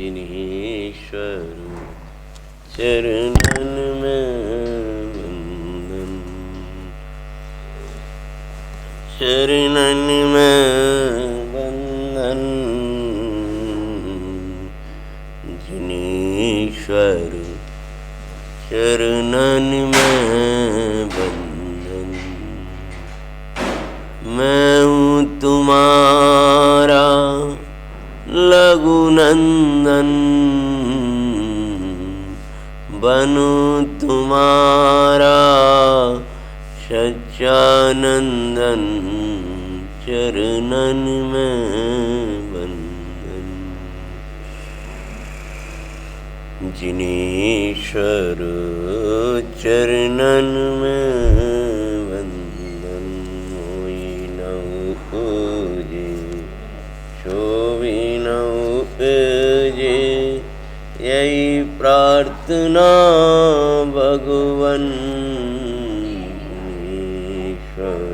जिनेश्वर चरणन में वंदन, चरणन में वंदन, जिनेश्वर चरणन में वंदन। मैं हूँ तुम्हारा लघुनंदन, बनूं तुम्हारा सच्चानंदन, चरणन में वंदन। जिनेश्वर चरणन में वंदन। मोई न उपजे शोभी न उपजे, यही प्रार्थना भगवन ईश्वर।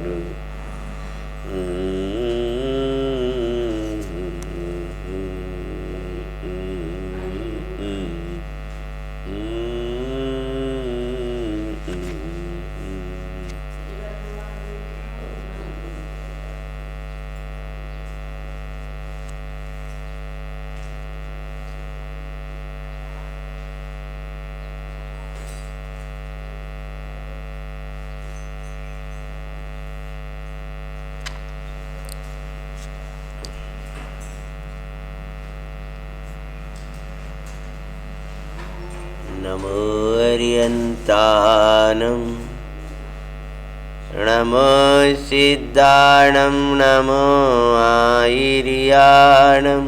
नमो अर्यन्तानं, नमो सिद्धाणं, नमो आयर्याणं,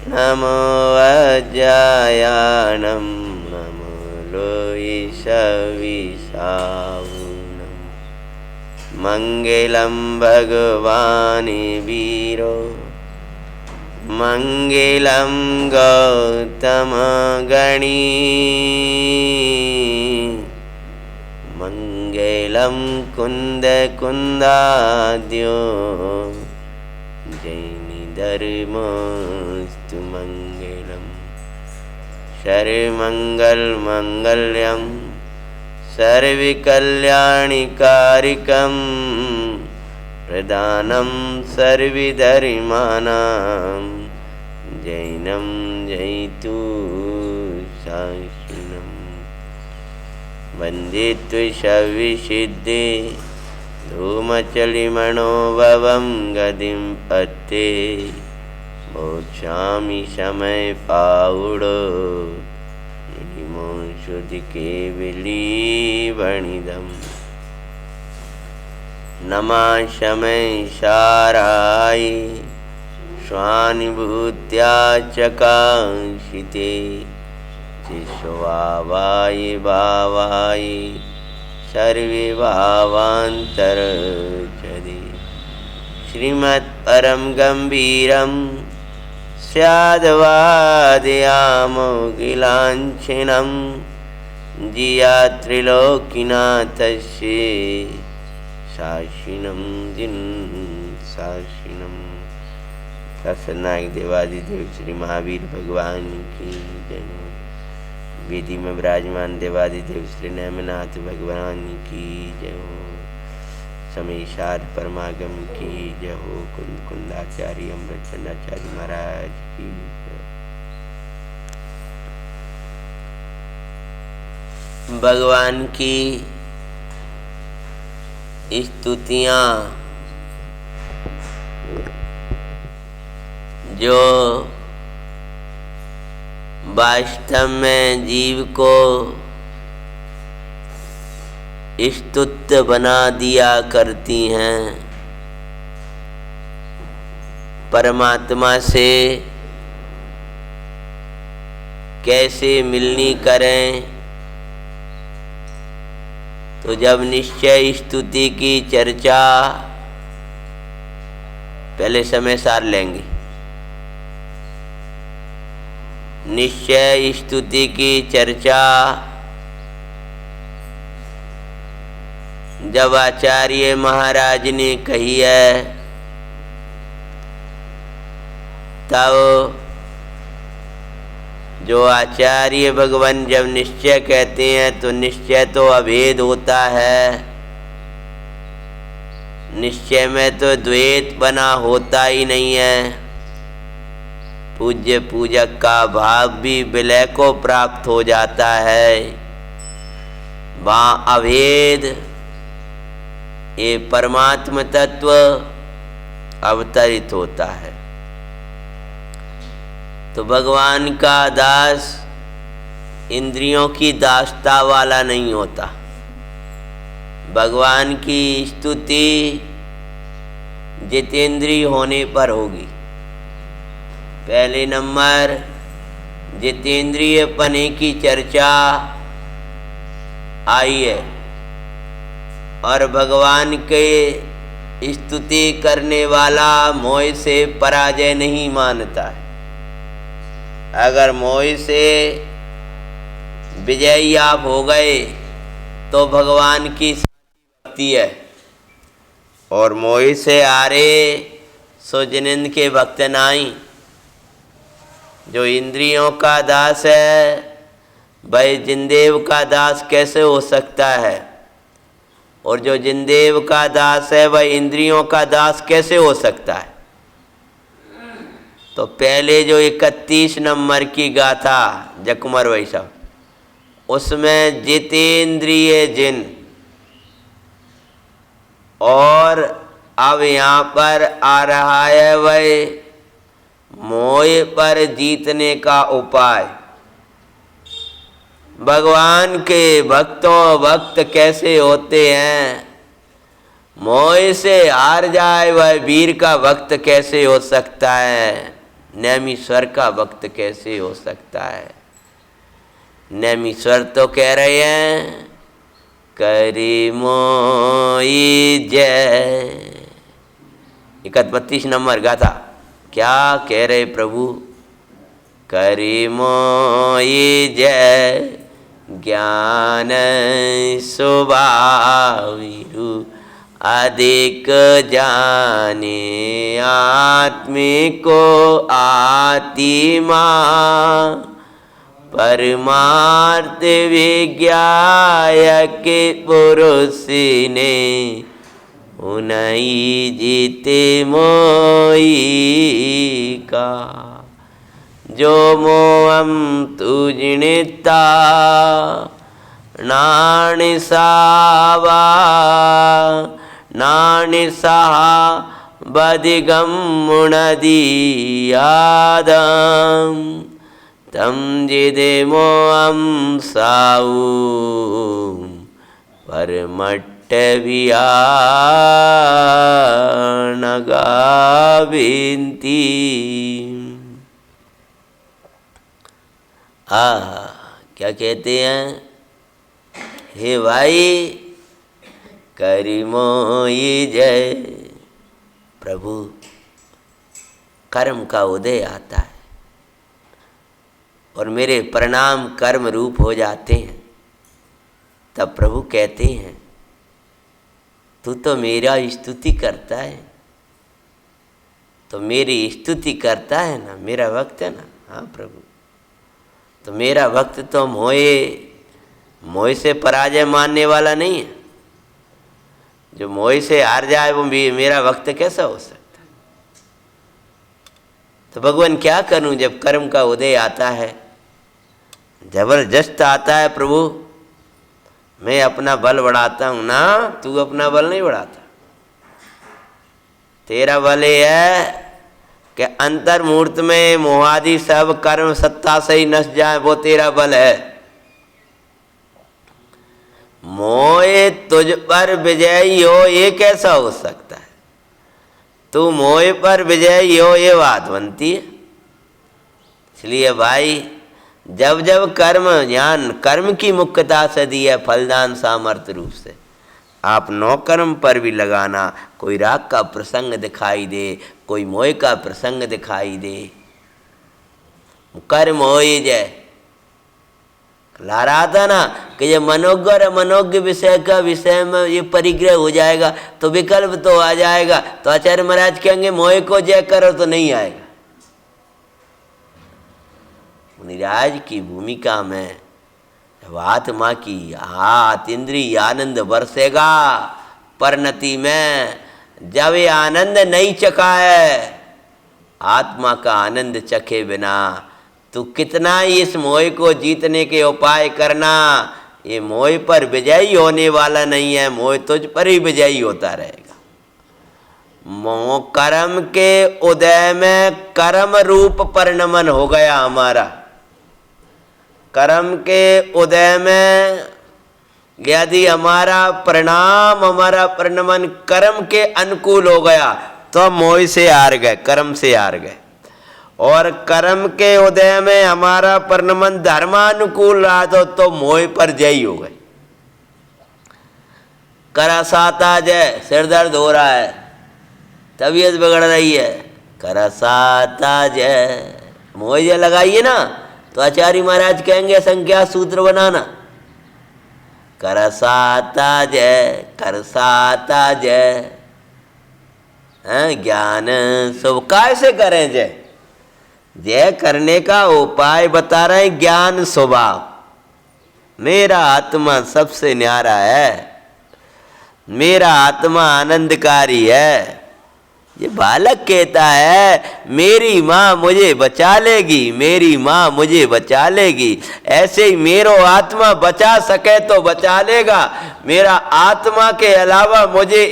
नमो वज्रायाणं, नमो लोहिषविषावुणं। मङ्गलं भगवान् वीरो, मङ्गलं गौतमगणी, मङ्गलं कुन्दकुन्दाद्यो, जैनधर्मस्तु मङ्गलम्। सर्वमङ्गलमाङ्गल्यं सर्वकल्याणकारिकं, प्रदानं सर्वधर्माणां, जैनं जयतु शासनं। वन्दे त्वशविसिद्धे धूमचलिमनोभवं गतिं पत्ते, मोक्षामि समय पावुडो, केवलीवणिदम्। नमाशमै साराय स्वानुभूत्या चकाशिते, शिशवावाय भावाय सर्वे भावान्तरचदे। श्रीमत्परं गम्भीरं स्याद्वादयामोगिलाञ्छनं, जिया त्रिलोकीनाथस्य शासिनं जिन शासिनं। शासनायक देवादिदेव श्री महावीर भगवान की जय। वेदी में विराजमान देवादिदेव श्री नेमिनाथ भगवान की जय हो। समेशार परमागम की जय हो। कुंद कुंदाचार्य अमृतचंदाचार्य महाराज की जय। भगवान की स्तुतियाँ जो वास्तव में जीव को स्तुत्य बना दिया करती हैं। परमात्मा से कैसे मिलनी करें, तो जब निश्चय स्तुति की चर्चा पहले समय सार लेंगे। निश्चय स्तुति की चर्चा जब आचार्य महाराज ने कही है, तब जो आचार्य भगवान जब निश्चय कहते हैं तो निश्चय तो अभेद होता है, निश्चय में तो द्वैत बना होता ही नहीं है। पूज्य पूजक का भाव भी विलय को प्राप्त हो जाता है। वहाँ अभेद ये परमात्म तत्व अवतरित होता है। तो भगवान का दास इंद्रियों की दासता वाला नहीं होता। भगवान की स्तुति जितेंद्रिय होने पर होगी। पहले नंबर जितेंद्रिय पने की चर्चा आई है और भगवान के स्तुति करने वाला मोह से पराजय नहीं मानता है। अगर मोह से विजयी आप हो गए तो भगवान की भक्ति है, और मोह से हारे सो जिनिंद के भक्त नाई। जो इंद्रियों का दास है वह जिनदेव का दास कैसे हो सकता है, और जो जिनदेव का दास है वह इंद्रियों का दास कैसे हो सकता है। तो पहले जो 31 नंबर की गाथा जकुमर वैष्णव, उसमें जितेंद्रिय जिन, और अब यहाँ पर आ रहा है वह मोह पर जीतने का उपाय। भगवान के भक्त कैसे होते हैं, मोह से हार जाए वह वीर का भक्त कैसे हो सकता है, नैमीश्वर का भक्त कैसे हो सकता है। नैमीश्वर तो कह रहे हैं करी मोई जय। 31 नंबर गाथा क्या कह रहे प्रभु, करी मोई जय ज्ञान स्वभाविरु अधिक जाने आत्मिको आत्मा परमार्थ विज्ञायक पुरुष ने उनई जीते मोई का। जो मोहम तुजनिता नानि सावा नानि सहा बदिगम मुनदी आदम तम जिदे मोहम साऊ परमट्ट विया नगाविंती। क्या कहते हैं, हे भाई करी मोई जय। प्रभु कर्म का उदय आता है और मेरे परिणाम कर्म रूप हो जाते हैं, तब प्रभु कहते हैं तू तो मेरा स्तुति करता है, तो मेरी स्तुति करता है ना, मेरा भक्त है ना। हाँ प्रभु, तो मेरा भक्त तो मोह से पराजय मानने वाला नहीं है। जो मोह से हार जाए वो मेरा भक्त कैसा हो सकता है। तो भगवान क्या करूं जब कर्म का उदय आता है, जबरदस्त आता है। प्रभु मैं अपना बल बढ़ाता हूं ना, तू अपना बल नहीं बढ़ाता। तेरा बल ये है कि अंतर मुहूर्त में मोहादि सब कर्म सत्ता से ही नस जाए, वो तेरा बल है। मोह तुझ पर विजयी हो ये कैसा हो सकता है। तू मोह पर विजयी हो ये बात बनती है। इसलिए भाई जब जब कर्म ज्ञान कर्म की मुख्यता से दी है फलदान सामर्थ्य रूप से, आप नौ कर्म पर भी लगाना। कोई राग का प्रसंग दिखाई दे, कोई मोह का प्रसंग दिखाई दे, कर्म हो जय ला रहा था ना कि ये मनोज्ञ और अमनोज्ञ विषय का विषय में ये परिग्रह हो जाएगा तो विकल्प तो आ जाएगा। तो आचार्य महाराज कहेंगे मोह को जय करो तो नहीं आएगा। मुनिराज की भूमिका में जब आत्मा की अतीन्द्रिय आनंद बरसेगा परिणति में, जब ये आनंद नहीं चखा है, आत्मा का आनंद चखे बिना तू कितना ही इस मोह को जीतने के उपाय करना, ये मोह पर विजयी होने वाला नहीं है, मोह तुझ पर ही विजयी होता रहेगा। मोह कर्म के उदय में कर्म रूप परिणमन हो गया हमारा। कर्म के उदय में यदि हमारा परिणाम, हमारा परिणमन कर्म के अनुकूल हो गया तो मोह से हार गए, कर्म से हार गए। और कर्म के उदय में हमारा परिणमन धर्मानुकूल रहा तो मोह पर जयी हो गए। करासाता जय, सिर दर्द हो रहा है, तबीयत बिगड़ रही है, करासाता जय, मोह जय लगाइए ना तो आचार्य महाराज कहेंगे संख्या सूत्र बनाना। करसाता जय, करसाता जय, ज्ञान शुभ कैसे करें जय? जय करने का उपाय बता रहे हैं, ज्ञान स्वभाव। मेरा आत्मा सबसे न्यारा है, मेरा आत्मा आनंदकारी है। ये बालक कहता है मेरी माँ मुझे बचा लेगी, मेरी माँ मुझे बचा लेगी। ऐसे ही मेरो आत्मा बचा सके तो बचा लेगा। मेरा आत्मा के अलावा मुझे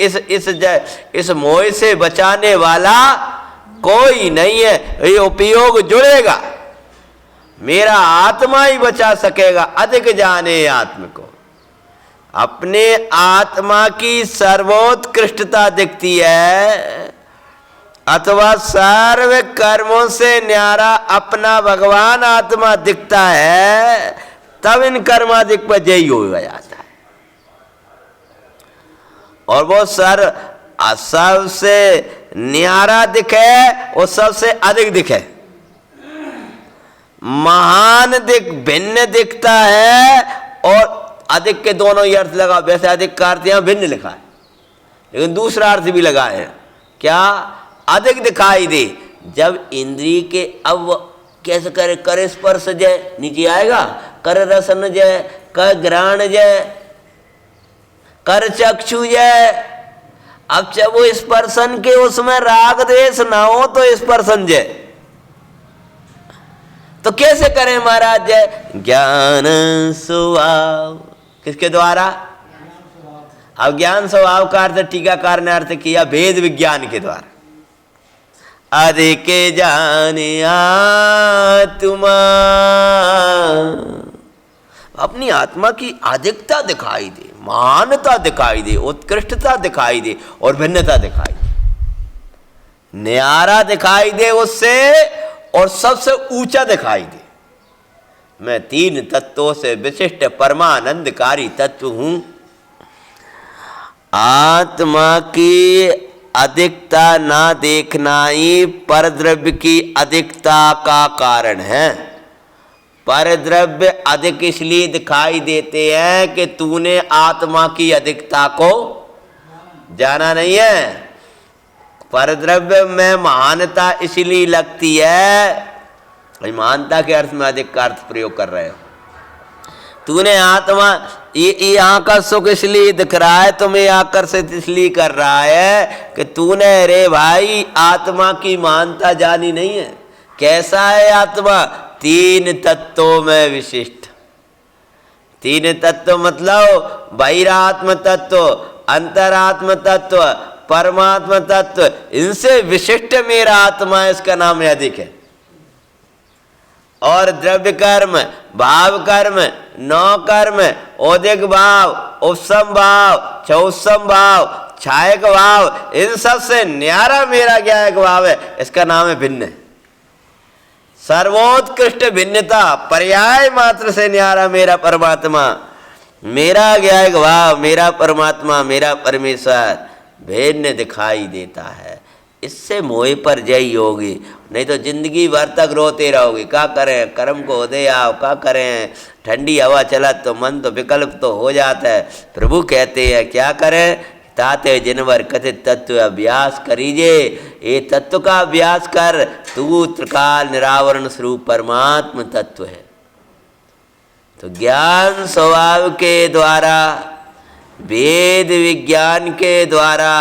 इस मोह से बचाने वाला कोई नहीं है। ये उपयोग जुड़ेगा, मेरा आत्मा ही बचा सकेगा। अधिक जाने आत्म को, अपने आत्मा की सर्वोत्कृष्टता दिखती है अथवा सर्व कर्मों से न्यारा अपना भगवान आत्मा दिखता है, तब इन कर्मादिक पर जयी हो जाता है। और वो सबसे न्यारा दिखे, वो सबसे अधिक दिखे, महान भिन्न दिखता है। और अधिक के दोनों ही अर्थ लगा, वैसे अधिक का अर्थ यहां भिन्न लिखा है, लेकिन दूसरा अर्थ भी लगा है। क्या? अधिक दिखाई दे। जब इंद्रिय के अब कैसे करे, कर स्पर्श जय नीचे आएगा, कर रसन जय, कर ग्रहण जय, कर चक्षु जय। अब जब वो स्पर्शन के उसमें राग द्वेष ना हो तो स्पर्शन जय, तो कैसे करें महाराज जय? ज्ञान स्वभाव, किसके द्वारा? अब ज्ञान स्वभाव का अर्थ टीकाकार ने अर्थ किया भेद विज्ञान के द्वारा। अधिक जाने आत्मा, अपनी आत्मा की अधिकता दिखाई दे, महानता दिखाई दे, उत्कृष्टता दिखाई दे और भिन्नता दिखाई दे, न्यारा दिखाई दे उससे, और सबसे ऊंचा दिखाई दे। मैं तीन तत्वों से विशिष्ट परमानंदकारी तत्व हूं। आत्मा की अधिकता ना देखना ही परद्रव्य की अधिकता का कारण है। परद्रव्य अधिक इसलिए दिखाई देते हैं कि तूने आत्मा की अधिकता को जाना नहीं है। परद्रव्य में महानता इसलिए लगती है, महानता के अर्थ में अधिक का अर्थ प्रयोग कर रहे हो। तूने आत्मा, ये यहाँ का सुख इसलिए दिख रहा है, तुम्हें आकर्षित इसलिए कर रहा है कि तूने रे भाई आत्मा की महानता जानी नहीं है। कैसा है आत्मा? तीन तत्वों में विशिष्ट। तीन तत्व मतलब बहिरात्म तत्व, अंतरात्म तत्व, परमात्म तत्व, इनसे विशिष्ट मेरा आत्मा है, इसका नाम अधिक है। और द्रव्य कर्म, भाव कर्म, नौ कर्म, औदिक भाव, उपसम भाव, चौसम भाव, छायक भाव, इन सब से न्यारा मेरा ज्ञायक भाव है, इसका नाम है भिन्न। सर्वोत्कृष्ट भिन्नता, पर्याय मात्र से न्यारा मेरा परमात्मा, मेरा ज्ञायक भाव, मेरा परमात्मा, मेरा परमेश्वर भिन्न दिखाई देता है। इससे मोह पर जयी होगी, नहीं तो जिंदगी भर तक रोते रहोगे। क्या करें, कर्म को उदय आओ, क्या करें, ठंडी हवा चला तो मन तो विकल्प तो हो जाता है। प्रभु कहते हैं क्या करें, ताते जिनवर कथित तत्व अभ्यास करीजे। ये तत्व का अभ्यास कर, तू त्रिकाल निरावरण स्वरूप परमात्म तत्व है। तो ज्ञान स्वभाव के द्वारा, वेद विज्ञान के द्वारा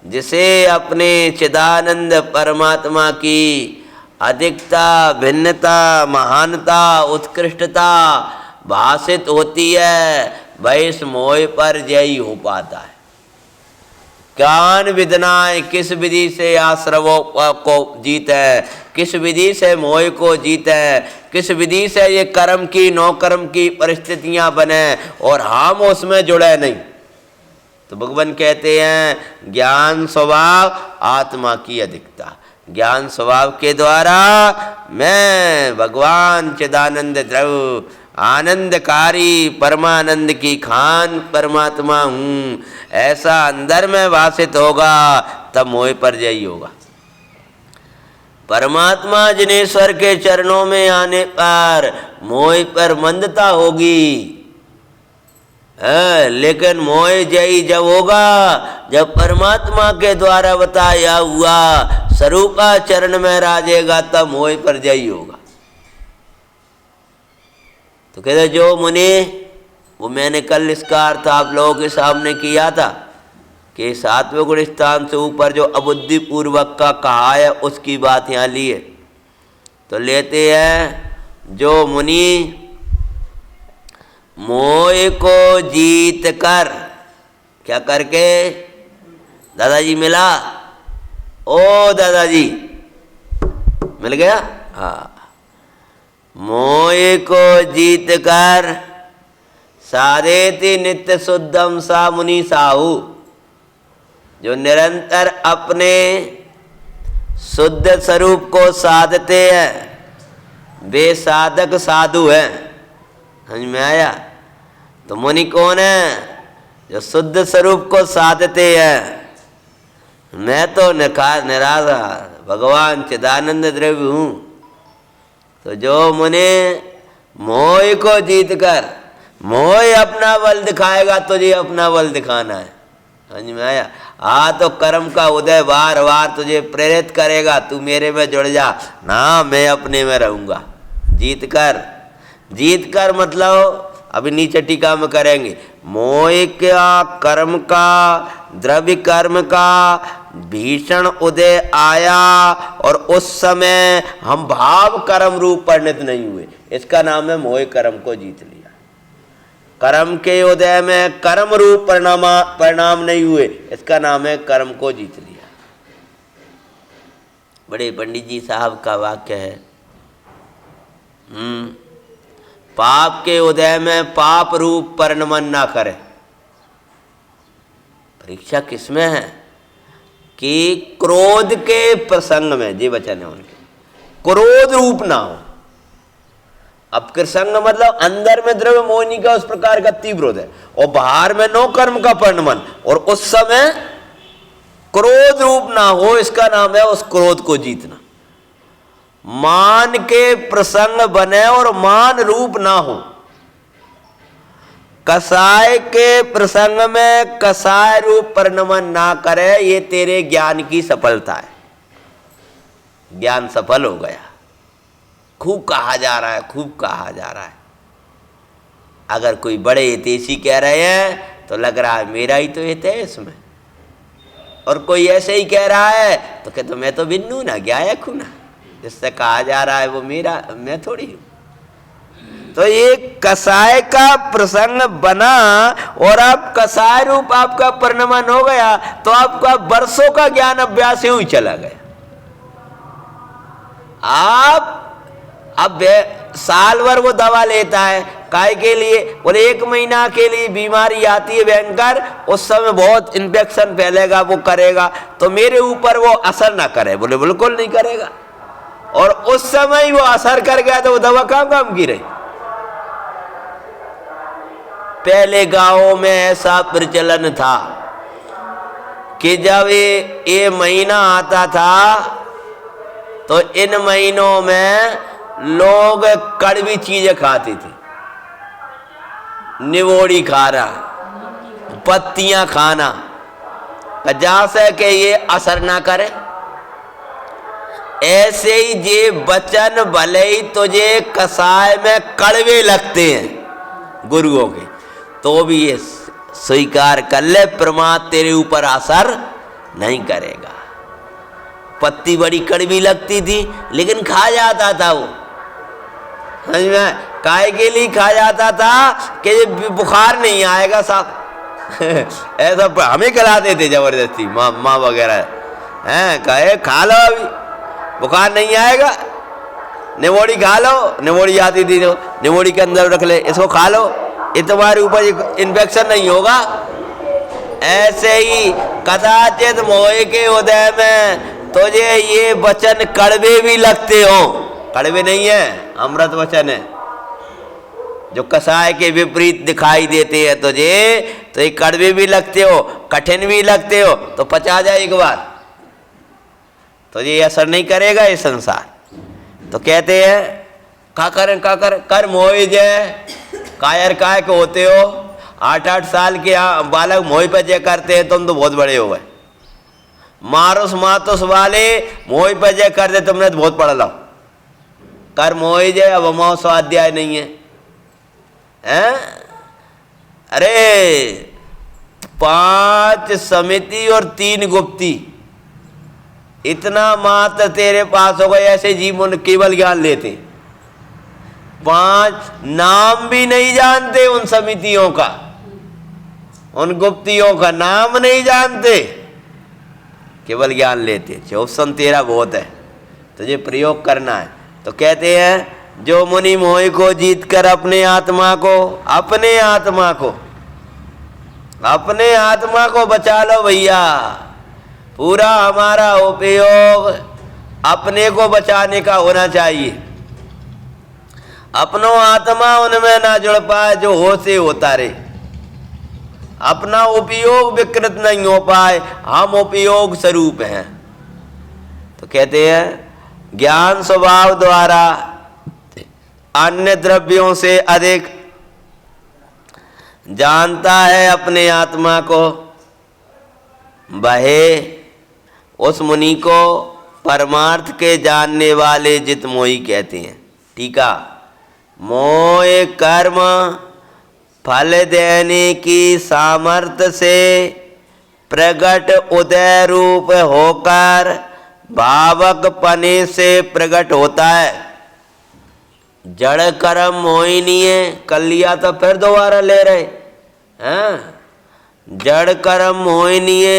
जिसे अपने चिदानंद परमात्मा की अधिकता, भिन्नता, महानता, उत्कृष्टता भाषित होती है, वह इस मोह पर जयी हो पाता है। ज्ञान विदनाएं किस विधि से आश्रवों को जीते, किस विधि से मोह को जीते, किस विधि से ये कर्म की नौ कर्म की परिस्थितियां बने और हम उसमें जुड़े नहीं। तो भगवान कहते हैं ज्ञान स्वभाव आत्मा की अधिकता। ज्ञान स्वभाव के द्वारा मैं भगवान चिदानंद द्रव्य आनंदकारी परमानंद की खान परमात्मा हूँ, ऐसा अंदर में भाषित होगा, तब मोह पर जयी होगा। परमात्मा जिनेश्वर के चरणों में आने पर मोह पर मंदता होगी, लेकिन मोह जयी जब होगा जब परमात्मा के द्वारा बताया हुआ स्वरूपा चरण में राजेगा, तब मोह पर जयी होगा। तो कहते जो मुनि, वो मैंने कल इसका अर्थ आप लोगों के सामने किया था कि सातवें गुण स्थान से ऊपर जो अबुद्धि पूर्वक का कहा है उसकी बात यहाँ ली है। तो लेते हैं जो मुनि मोह को जीत कर, क्या करके, दादाजी मिला, ओ दादाजी मिल गया, हाँ, मोह को जीत कर साधेति नित्य शुद्धम सा मुनि साहू, जो निरंतर अपने शुद्ध स्वरूप को साधते हैं, वे साधक साधु हैं। समझ में आया? तो मुनि कौन है? जो शुद्ध स्वरूप को साधते हैं। मैं तो निराधार भगवान चिदानंद द्रव्य हूँ। तो जो मुनि मोह को जीत कर, मोह अपना बल दिखाएगा, तुझे अपना बल दिखाना है। समझ में आया? तो कर्म का उदय बार बार तुझे प्रेरित करेगा, तू मेरे में जुड़ जा ना, मैं अपने में रहूँगा। जीत कर मतलब अभी नीचे टीका में करेंगे, मोह का कर्म का द्रव्य कर्म का भीषण उदय आया और उस समय हम भाव कर्म रूप परिणत नहीं हुए, इसका नाम है मोह कर्म को जीत लिया। कर्म के उदय में कर्म रूप परिणाम नहीं हुए, इसका नाम है कर्म को जीत लिया। बड़े पंडित जी साहब का वाक्य है, पाप के उदय में पाप रूप परिणमन ना करे। परीक्षा किसमें है? कि क्रोध के प्रसंग में, जी वचन है उनके, क्रोध रूप ना हो। अब कृसंग मतलब अंदर में द्रव्य मोहिनी का उस प्रकार का तीव्र है और बाहर में नो कर्म का परिणमन, और उस समय क्रोध रूप ना हो, इसका नाम है उस क्रोध को जीतना। मान के प्रसंग बने और मान रूप ना हो। कसाय के प्रसंग में कसाय रूप परिणमन ना करे, ये तेरे ज्ञान की सफलता है। ज्ञान सफल हो गया। खूब कहा जा रहा है, खूब कहा जा रहा है। अगर कोई बड़े हितैषी कह रहे हैं तो लग रहा है मेरा ही तो हित है इसमें, और कोई ऐसे ही कह रहा है तो कहते मैं तो बिन्नू ना गायक हूं ना, जिससे कहा जा रहा है वो मेरा, मैं थोड़ी हूं। तो ये कसाय का प्रसंग बना और आप कसाय रूप आपका परिणमन हो गया, तो आपका वर्षों का ज्ञान अभ्यास यूं ही चला गया। आप अब साल भर वो दवा लेता है, काय के लिए? बोले 1 महीना के लिए बीमारी आती है भयंकर, उस समय बहुत इन्फेक्शन फैलेगा, वो करेगा, तो मेरे ऊपर वो असर ना करे। बोले बिल्कुल नहीं करेगा। और उस समय वो असर कर गया तो वो दवा कहाँ काम की रही। पहले गांवों में ऐसा प्रचलन था कि जब ये महीना आता था तो इन महीनों में लोग कड़वी चीजें खाते थे, निवोड़ी खाना, पत्तियां खाना, जा से के ये असर ना करे। ऐसे ही ये वचन भले ही तुझे कसाय में कड़वे लगते हैं गुरुओं के, तो भी ये स्वीकार कर ले, प्रमाद तेरे ऊपर असर नहीं करेगा। पत्ती बड़ी कड़वी लगती थी लेकिन खा जाता था वो, समझ में? काय के लिए खा जाता था कि बुखार नहीं आएगा साहब। ऐसा हमें खिलाते थे जबरदस्ती, माँ वगैरह हैं, कहे खा लो अभी बुखार नहीं आएगा, निमोड़ी खा लो। निमोड़ी आती थी तो निमोड़ी के अंदर रख ले, इसको खा लो, ये तुम्हारे ऊपर इन्फेक्शन नहीं होगा। ऐसे ही कदाचित मोह के उदय में तुझे ये वचन कड़वे भी लगते हो, कड़वे नहीं है, अमृत वचन है। जो कसाय के विपरीत दिखाई देते हैं तुझे, तो ये कड़वे भी लगते हो, कठिन भी लगते हो, तो पचा जाए एक बार, तो ये असर नहीं करेगा ये संसार। तो कहते हैं का करें कर मोह जय, कायर काय के होते हो। 8-8 साल के बालक मोह पे जय करते हैं, तुम तो बहुत बड़े हो गए। मारुस मातुस वाले मोह पे जय करते, तुमने तो बहुत पढ़ लो। कर मोह जय, अब अमाव स्वाध्याय नहीं है, हैं? अरे 5 समिति और 3 गुप्ती, इतना मात्र तेरे पास हो गए। ऐसे जीवन केवल ज्ञान लेते, 5 नाम भी नहीं जानते उन समितियों का, उन गुप्तियों का नाम नहीं जानते, केवल ज्ञान लेते। ऑप्शन तेरा बहुत है, तुझे प्रयोग करना है। तो कहते हैं जो मुनि मोह को जीत कर अपने आत्मा को बचा लो भैया। पूरा हमारा उपयोग अपने को बचाने का होना चाहिए। अपनो आत्मा उनमें ना जुड़ पाए जो हो से होता रहे, अपना उपयोग विकृत नहीं हो पाए, हम उपयोग स्वरूप हैं। तो कहते हैं ज्ञान स्वभाव द्वारा अन्य द्रव्यों से अधिक जानता है अपने आत्मा को, वह उस मुनि को परमार्थ के जानने वाले जितमोही कहते हैं। टीका, मोह कर्म फल देने की सामर्थ्य से प्रगट उदय रूप होकर भावक पने से प्रगट होता है। जड़ कर्म मोहिनीय, कल लिया तो फिर दोबारा ले रहे हैं। जड़ कर्म मोहिनीय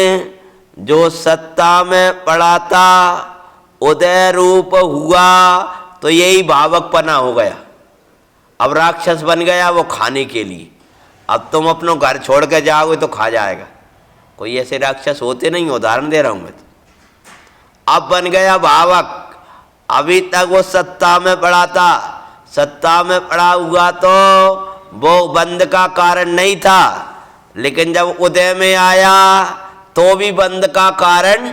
जो सत्ता में पड़ा था, उदय रूप हुआ तो यही भावक पना हो गया। अब राक्षस बन गया वो खाने के लिए। अब तुम अपनो घर छोड़ के जाओगे तो खा जाएगा। कोई ऐसे राक्षस होते नहीं, उदाहरण दे रहा हूं मैं तो। अब बन गया भावक। अभी तक वो सत्ता में पड़ा था, सत्ता में पड़ा हुआ तो वो बंद का कारण नहीं था, लेकिन जब उदय में आया तो भी बंद का कारण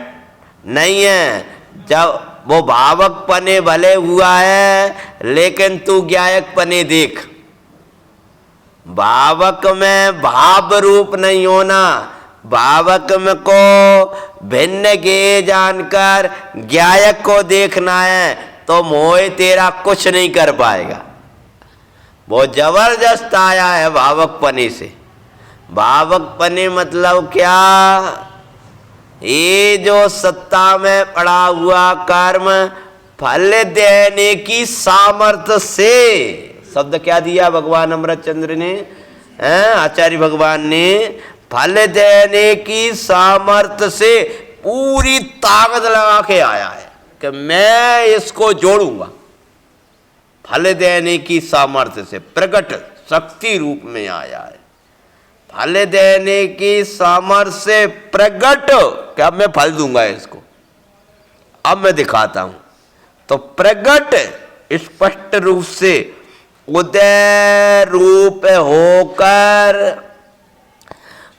नहीं है। जब वो भावक पने भले हुआ है, लेकिन तू ज्ञायक पने देख। भावक में भाव रूप नहीं होना, भावक में को भिन्न ज्ञेय जानकर ज्ञायक को देखना है, तो मोह तेरा कुछ नहीं कर पाएगा। वो जबरदस्त आया है भावक पने से। भावक पने मतलब क्या? ये जो सत्ता में पड़ा हुआ कर्म फल देने की सामर्थ्य से, शब्द क्या दिया भगवान अमृतचंद्र ने, आचार्य भगवान ने, फल देने की सामर्थ्य से पूरी ताकत लगा के आया है कि मैं इसको जोड़ूंगा। फल देने की सामर्थ्य से प्रकट शक्ति रूप में आया है। फल देने की सामर्थ्य से प्रकट, क्या मैं फल दूंगा इसको, अब मैं दिखाता हूं। तो प्रकट स्पष्ट रूप से उदय रूप होकर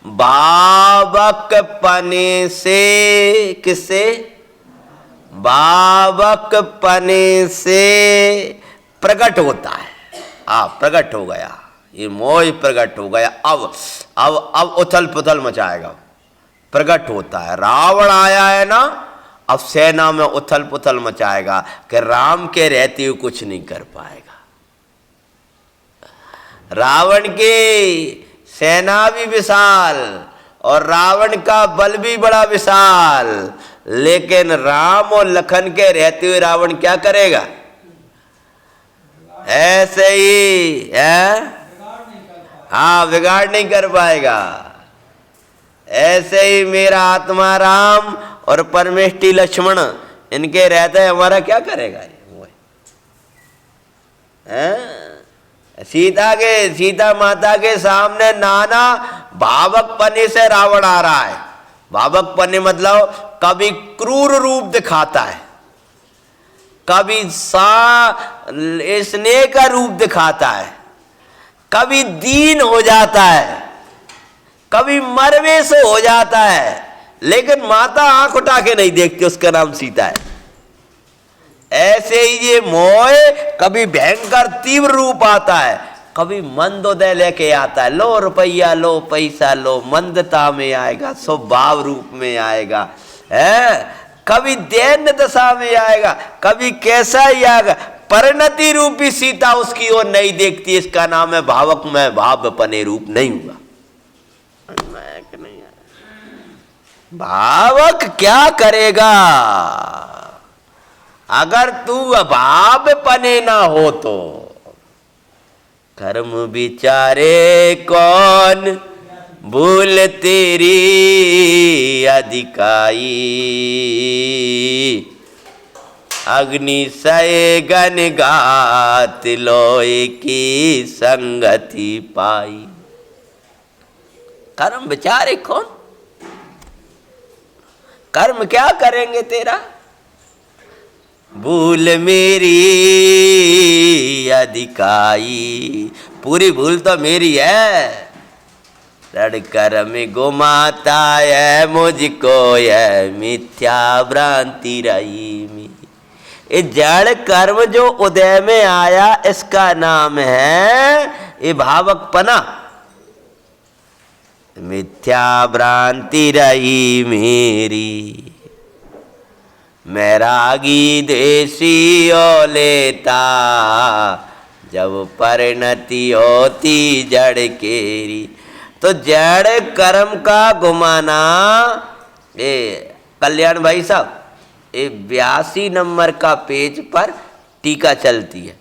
भावक पने से, किससे? भावक पने से प्रकट होता है। प्रकट हो गया, ये मोह प्रकट हो गया। अब उथल पुथल मचाएगा। प्रकट होता है। रावण आया है ना, अब सेना में उथल पुथल मचाएगा कि राम के रहते हुए कुछ नहीं कर पाएगा। रावण की सेना भी विशाल और रावण का बल भी बड़ा विशाल, लेकिन राम और लखन के रहते हुए रावण क्या करेगा? ऐसे ही है, हाँ, बिगाड़ नहीं कर पाएगा। ऐसे ही मेरा आत्मा राम और परमेष्टि लक्ष्मण, इनके रहते हमारा क्या करेगा? वो सीता माता के सामने नाना भावक पने से रावण आ रहा है। भावक पने मतलब कभी क्रूर रूप दिखाता है, कभी स्नेह का रूप दिखाता है, कभी दीन हो जाता है, कभी मरवे से हो जाता है, लेकिन माता आंख उठा के नहीं देखती, उसका नाम सीता है। ऐसे ही ये मोह कभी भयंकर तीव्र रूप आता है, कभी मंदोदय लेके आता है, लो रुपया लो पैसा लो, मंदता में आएगा, स्वभाव रूप में आएगा, है कभी दैन्य दशा में आएगा, कभी कैसा ही आएगा। परिणति रूपी सीता उसकी ओर नहीं देखती, इसका नाम है भावक में भाव पने रूप नहीं हुआ। भावक क्या करेगा? अगर तू अभाव पने ना हो तो कर्म विचारे कौन भूल तेरी अधिकाई, अग्नि सए गन गात लोए की संगति पाई। कर्म विचारे कौन? कर्म क्या करेंगे तेरा? भूल मेरी अधिकाई, पूरी भूल तो मेरी है। रण कर्म गुमाता है मुझको, यह मिथ्या भ्रांति रही मेरी। ये जड़ कर्म जो उदय में आया, इसका नाम है ये भावकपना। मिथ्या भ्रांति रही मेरी, मैं रागी देसी ओ लेता, जब परिणति होती जड़ केरी। तो जड़ कर्म का घुमाना, ये कल्याण भाई साहब, ये 82 नंबर का पेज पर टीका चलती है।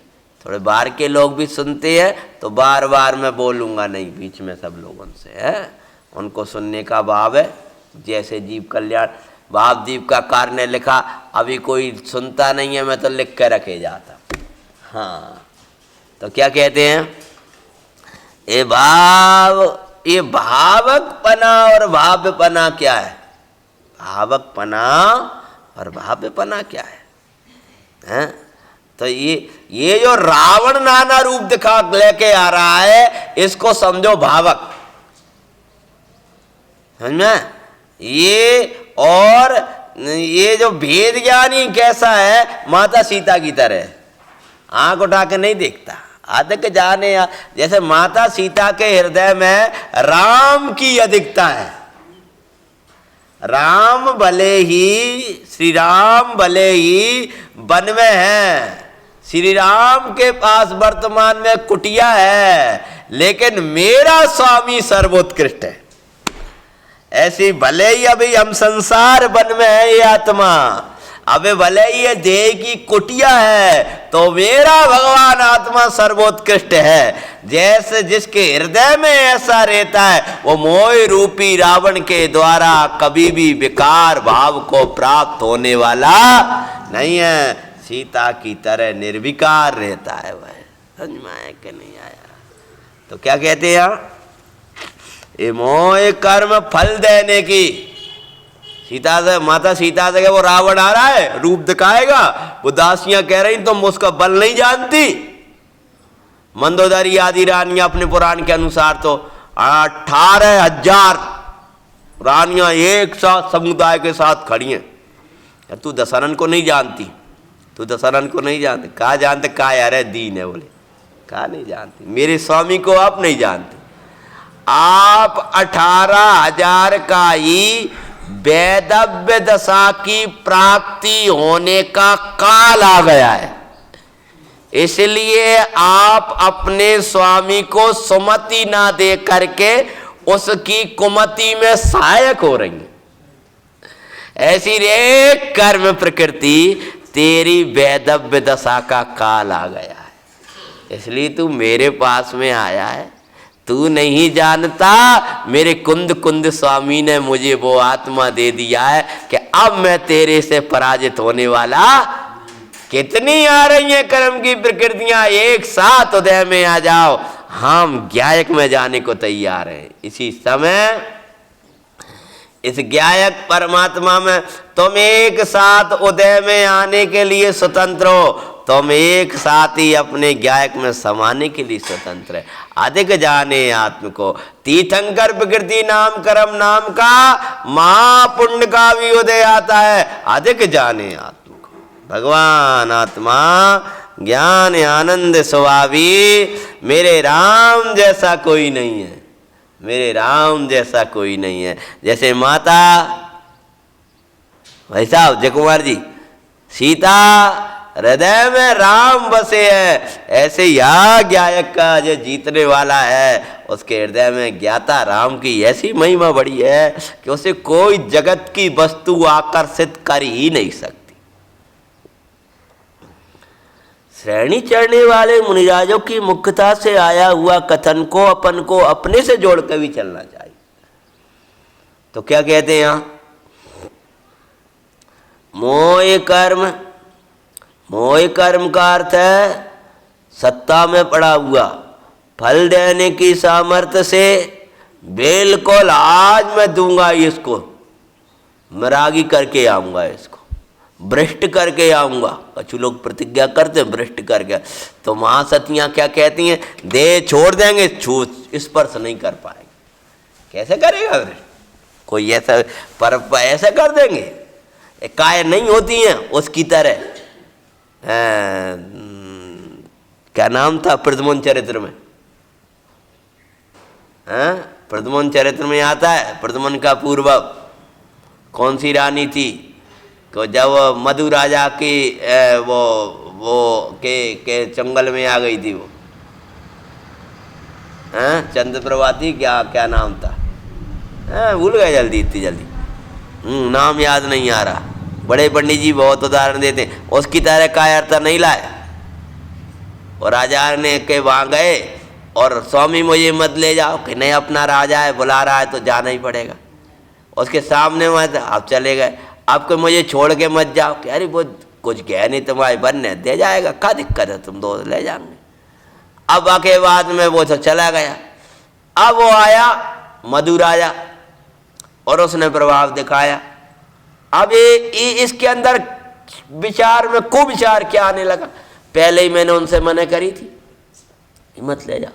थोड़े बाहर के लोग भी सुनते हैं, तो बार बार मैं बोलूँगा नहीं बीच में सब लोगों से, है उनको सुनने का भाव है। जैसे जीव कल्याण भावदीप का कार ने लिखा, अभी कोई सुनता नहीं है, मैं तो लिख के रखे जाता। हाँ, तो क्या कहते हैं? ये भावकपना और भाव्यपना क्या है? भावकपना और भाव्यपना क्या है? हैं? तो ये जो रावण नाना रूप दिखा लेके आ रहा है, इसको समझो भावक, समझ में? ये और ये जो भेद ज्ञानी कैसा है? माता सीता की तरह आंख उठा के नहीं देखता, अधिक जाने। जैसे माता सीता के हृदय में राम की अधिकता है। राम भले ही, श्री राम भले ही वन में हैं, श्री राम के पास वर्तमान में कुटिया है, लेकिन मेरा स्वामी सर्वोत्कृष्ट है। ऐसी भले ही अभी हम संसार वन में है, ये आत्मा अबे भले ही ये देह की कुटिया है, तो मेरा भगवान आत्मा सर्वोत्कृष्ट है। जैसे जिसके हृदय में ऐसा रहता है, वो मोह रूपी रावण के द्वारा कभी भी विकार भाव को प्राप्त होने वाला नहीं है। सीता की तरह निर्विकार रहता है वह। समझ में आया कि नहीं आया? तो क्या कहते हैं यहाँ? ये मोह कर्म फल देने की। सीता से, माता सीता से वो रावण आ रहा है, रूप दिखाएगा, वो दासियां कह रही तुम उसका बल नहीं जानती। मंदोदरी आदि रानियां अपने पुराण के अनुसार तो 18,000 रानियां एक साथ समुदाय के साथ खड़ी हैं। तू दशरथन को नहीं जानती, तू दशरथन को नहीं जानती। कहा जानते? कहा यार दीन है। बोले कहा नहीं जानती, मेरे स्वामी को आप नहीं जानते। आप 18,000 का ही वैदव्य दशा की प्राप्ति होने का काल आ गया है, इसलिए आप अपने स्वामी को सुमति ना दे करके उसकी कुमति में सहायक हो रही हैं। ऐसी रे कर्म प्रकृति, तेरी वैदव्य दशा का काल आ गया है, इसलिए तू मेरे पास में आया है। तू नहीं जानता मेरे कुंद कुंद स्वामी ने मुझे वो आत्मा दे दिया है कि अब मैं तेरे से पराजित होने वाला। कितनी आ रही हैं कर्म की प्रकृतियां, एक साथ उदय में आ जाओ, हम ज्ञायक में जाने को तैयार हैं। इसी समय इस ज्ञायक परमात्मा में तुम एक साथ उदय में आने के लिए स्वतंत्र हो, तुम एक साथ ही अपने ज्ञायक में समाने के लिए स्वतंत्र है। अधिक जाने आत्म को, तीर्थंकर प्रकृति नाम कर्म नाम का महापुण्य का भी उदय आता है। अधिक जाने आत्म को, भगवान आत्मा ज्ञान आनंद स्वभावी, मेरे राम जैसा कोई नहीं है, मेरे राम जैसा कोई नहीं है। जैसे माता भाई साहब जय कुमार जी, सीता हृदय में राम बसे है, ऐसे या ज्ञायक का जो जीतने वाला है उसके हृदय में ज्ञाता राम की ऐसी महिमा बड़ी है कि उसे कोई जगत की वस्तु आकर्षित कर ही नहीं सकती। श्रेणी चढ़ने वाले मुनिराजों की मुख्यता से आया हुआ कथन को अपन को अपने से जोड़ कर भी चलना चाहिए। तो क्या कहते हैं यहां, मोह कर्म, मोह कर्म का अर्थ है सत्ता में पड़ा हुआ, फल देने की सामर्थ्य से बिल्कुल आज मैं दूंगा इसको, मरागी करके आऊंगा, इसको भ्रष्ट करके आऊंगा। कुछ लोग प्रतिज्ञा करते हैं भ्रष्ट करके, तो महासतियां क्या कहती हैं, दे छोड़ देंगे, छू स्पर्श नहीं कर पाएंगे। कैसे करेगा भ्रष्ट कोई, ऐसा पर ऐसा कर देंगे, काय नहीं होती हैं उसकी तरह। क्या नाम था प्रद्युम्न चरित्र में, प्रद्युम्न चरित्र में आता है, प्रद्युम्न का पूर्व कौन सी रानी थी, तो जब मधु राजा की वो के जंगल में आ गई थी, वो चंद्रप्रभा थी, क्या नाम था, भूल गए जल्दी, इतनी जल्दी नाम याद नहीं आ रहा। बड़े पंडित जी बहुत उदाहरण देते हैं, उसकी तरह कायरता नहीं लाए। और राजा ने के वहाँ गए और स्वामी मुझे मत ले जाओ, कि नहीं अपना राजा है बुला रहा है तो जाना ही पड़ेगा। उसके सामने मत, आप चले गए, आपको मुझे छोड़ के मत जाओ, कि अरे वो कुछ कह नहीं तुम्हारे बनने दे जाएगा, क्या दिक्कत है, तुम दो ले जाएंगे। अब आके बाद में वो तो चला गया। अब वो आया मधु राजा और उसने प्रभाव दिखाया। अब ये इसके अंदर विचार में कुविचार क्या आने लगा, पहले ही मैंने उनसे मना करी थी मत ले जाओ,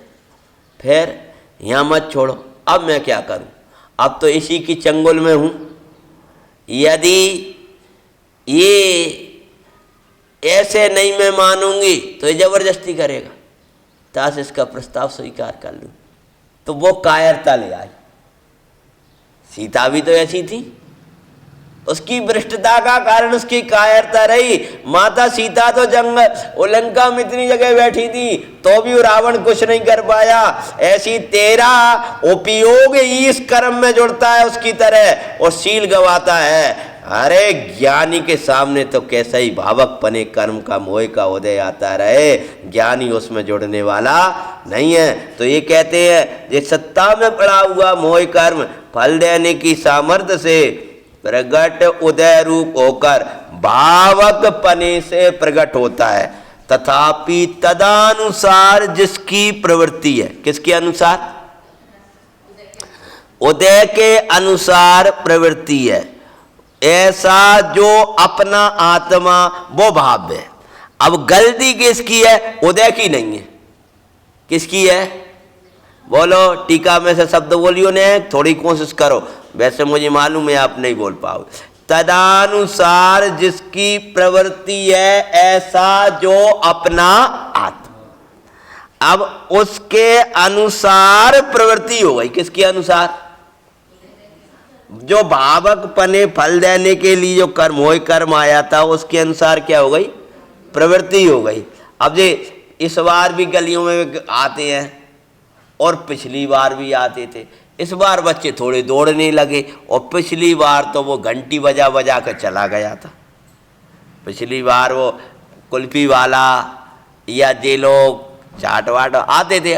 फिर यहाँ मत छोड़ो, अब मैं क्या करूं, अब तो इसी की चंगुल में हूं। यदि ये ऐसे नहीं मैं मानूंगी तो ये जबरदस्ती करेगा, ताश इसका प्रस्ताव स्वीकार कर लूं, तो वो कायरता ले आई। सीता भी तो ऐसी थी, उसकी भ्रष्टता का कारण उसकी कायरता रही। माता सीता तो जंगल लंका में इतनी जगह बैठी थी तो भी रावण कुछ नहीं कर पाया। ऐसी तेरा उपयोग इस कर्म में जुड़ता है उसकी तरह, और शील गवाता है। अरे ज्ञानी के सामने तो कैसा ही भावक पने कर्म का मोह का उदय आता रहे, ज्ञानी उसमें जुड़ने वाला नहीं है। तो ये कहते हैं ये सत्ता में पड़ा हुआ मोह कर्म फल देने की सामर्थ्य से प्रगट उदय रूप होकर भावक पने से प्रकट होता है, तथापि तदानुसार जिसकी प्रवृत्ति है, किसके अनुसार, उदय के अनुसार प्रवृत्ति है, ऐसा जो अपना आत्मा वो भाव है। अब गलती किसकी है, उदय की नहीं है, किसकी है, बोलो टीका में से शब्द बोलियो ने, थोड़ी कोशिश करो, वैसे मुझे मालूम है आप नहीं बोल पाओगे। तदानुसार जिसकी प्रवृत्ति है, ऐसा जो अपना आत्मा, अब उसके अनुसार प्रवृत्ति हो गई, किसके अनुसार, जो भावक पने फल देने के लिए जो कर्म हो कर्म आया था उसके अनुसार क्या हो गई, प्रवृत्ति हो गई। अब ये इस बार भी गलियों में आते हैं और पिछली बार भी आते थे। इस बार बच्चे थोड़े दौड़ने लगे और पिछली बार तो वो घंटी बजा बजा कर चला गया था। पिछली बार वो कुल्फी वाला या जे लोग चाट वाट आते थे,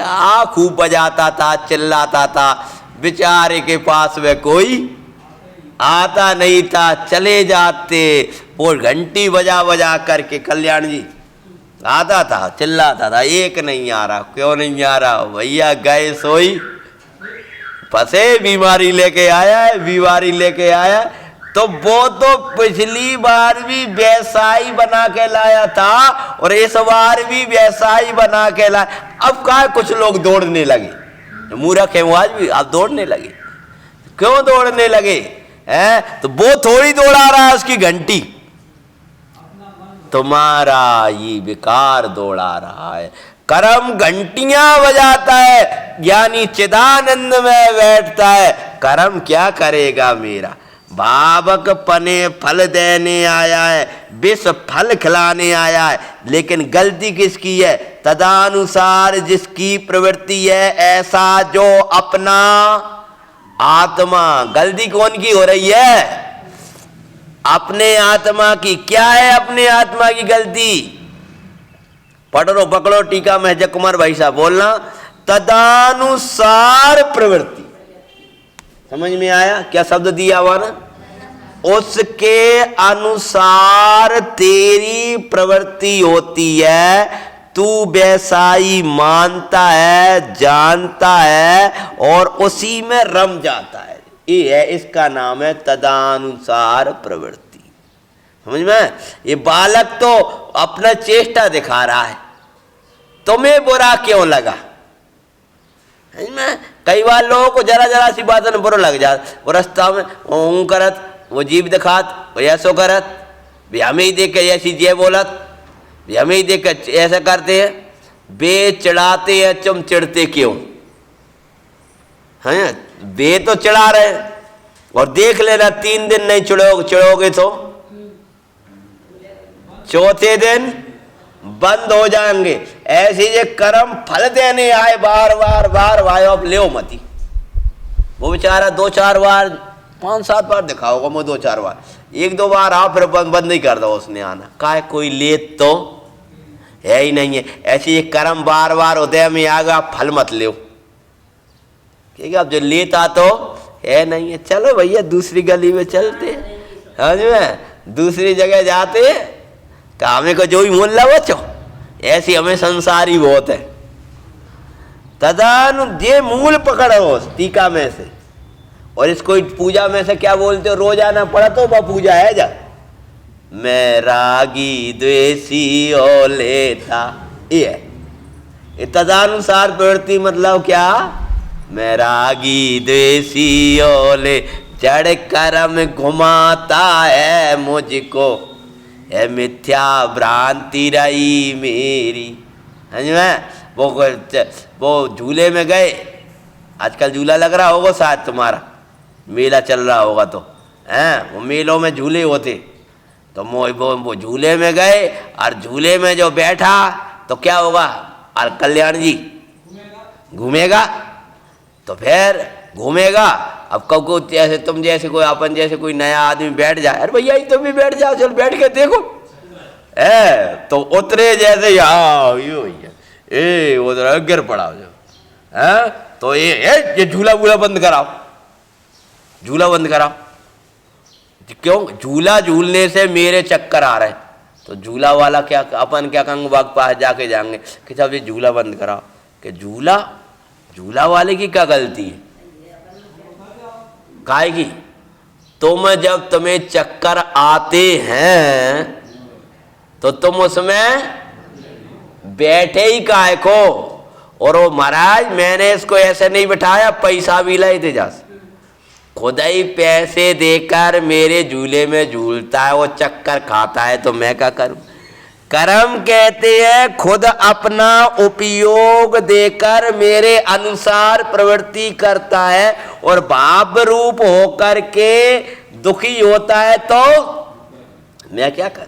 खूब बजाता था, चिल्लाता था, बेचारे के पास में कोई आता नहीं था, चले जाते। वो घंटी बजा बजा करके कल्याण जी आता था, चिल्लाता था, एक नहीं आ रहा, क्यों नहीं आ रहा? भैया गए सोई फंसे, बीमारी लेके आया है, बीमारी लेके आया। तो वो तो पिछली बार भी वैसा ही बना के लाया था और इस बार भी वैसा ही बना के लाया। अब कहा कुछ लोग दौड़ने लगे, मूर्ख है वो आज भी, अब दौड़ने लगे। क्यों दौड़ने लगे? तो वो थोड़ी दौड़ा रहा है उसकी घंटी, तुम्हारा ये बेकार दौड़ा रहा है। कर्म घंटियां बजाता है, ज्ञानी चिदानंद में बैठता है। कर्म क्या करेगा मेरा? भावक पने फल देने आया है, विष फल खिलाने आया है। लेकिन गलती किसकी है? तदानुसार जिसकी प्रवृत्ति है, ऐसा जो अपना आत्मा। गलती कौन की हो रही है? अपने आत्मा की। क्या है अपने आत्मा की गलती? पढ़ो पकड़ो टीका में जय कुमार भाई साहब बोलना, तदानुसार प्रवृत्ति। समझ में आया क्या शब्द दिया हुआ ना? उसके अनुसार तेरी प्रवृत्ति होती है, तू वैसा ही मानता है, जानता है और उसी में रम जाता है। ये है, इसका नाम है तदानुसार प्रवृत्ति। समझ में? ये बालक तो अपना चेष्टा दिखा रहा है, तुम्हें बुरा क्यों लगा? समझ में? कई बार लोगों को जरा जरा सी बात में बुरा लग जाता। वो रास्ता में ऊँ करत, वो जीभ दिखात, वो ऐसो करत, भी हमें ही देख के ऐसी जे बोलत, भी हमें ही देख के ऐसा करते हैं। बे चिढ़ाते हैं, तुम चिढ़ते क्यों हैं? बे तो चिढ़ा रहे और देख लेना 3 दिन नहीं चिढ़ोगे तो चौथे दिन बंद हो जाएंगे। ऐसे ये कर्म फल देने आए बार बार बार बार, अब ले मती। वो बेचारा 2-4 बार 5-7 बार दिखा होगा, मैं 2-4 बार, 1-2 बार आ फिर बंद नहीं कर दो उसने आना। का कोई लेत तो है ही नहीं है। ऐसे ये कर्म बार बार हृदय में आगा, फल मत ले। ठीक है, अब जो लेता तो है नहीं है। चलो भैया दूसरी गली में चलते, समझ में, दूसरी जगह जाते, हमें को जो ही मोहल्ला बचो, ऐसी हमें संसारी बहुत है। तदानु ये मूल पकड़ो टीका में से। और इसको पूजा में से क्या बोलते हो? रोजाना पढ़ा तो वह पूजा है जा। मैं रागी द्वेषी ओ लेता, ये है ये तदानुसार प्रवृत्ति। मतलब क्या? मैं रागी द्वेषी ओ ले, जड़ कर्म घुमाता है मुझको, है मिथ्या भ्रांति रही मेरी। समझ में? वो झूले में गए, आजकल झूला लग रहा होगा शायद, तुम्हारा मेला चल रहा होगा तो हैं, वो मेलों में झूले होते। तो वो झूले में गए और झूले में जो बैठा तो क्या होगा? और कल्याण जी घूमेगा, तो फिर घूमेगा। अब कब जैसे तुम जैसे कोई अपन जैसे कोई नया आदमी बैठ जाए, अरे भैया तुम भी बैठ जाओ, चल बैठ के देखो, तो उतरे जैसे ये उधर गिर पड़ा जो है। तो ये झूला वूला बंद कराओ, झूला बंद कराओ। क्यों? झूला झूलने से मेरे चक्कर आ रहे। तो झूला वाला क्या, अपन क्या कहेंगे? बाग पास जाके जाएंगे कि साहब ये झूला बंद कराओ। कि झूला वाले की क्या गलती है? काहे की? जब तुम्हें चक्कर आते हैं तो तुम उसमें बैठे ही काहे को? और वो महाराज मैंने इसको ऐसे नहीं बिठाया, पैसा भी लाई थे जा, खुद ही पैसे देकर मेरे झूले में झूलता है, वो चक्कर खाता है, तो मैं क्या करूं? कर्म कहते हैं खुद अपना उपयोग देकर मेरे अनुसार प्रवृत्ति करता है और भाव रूप होकर के दुखी होता है, तो मैं क्या करूं?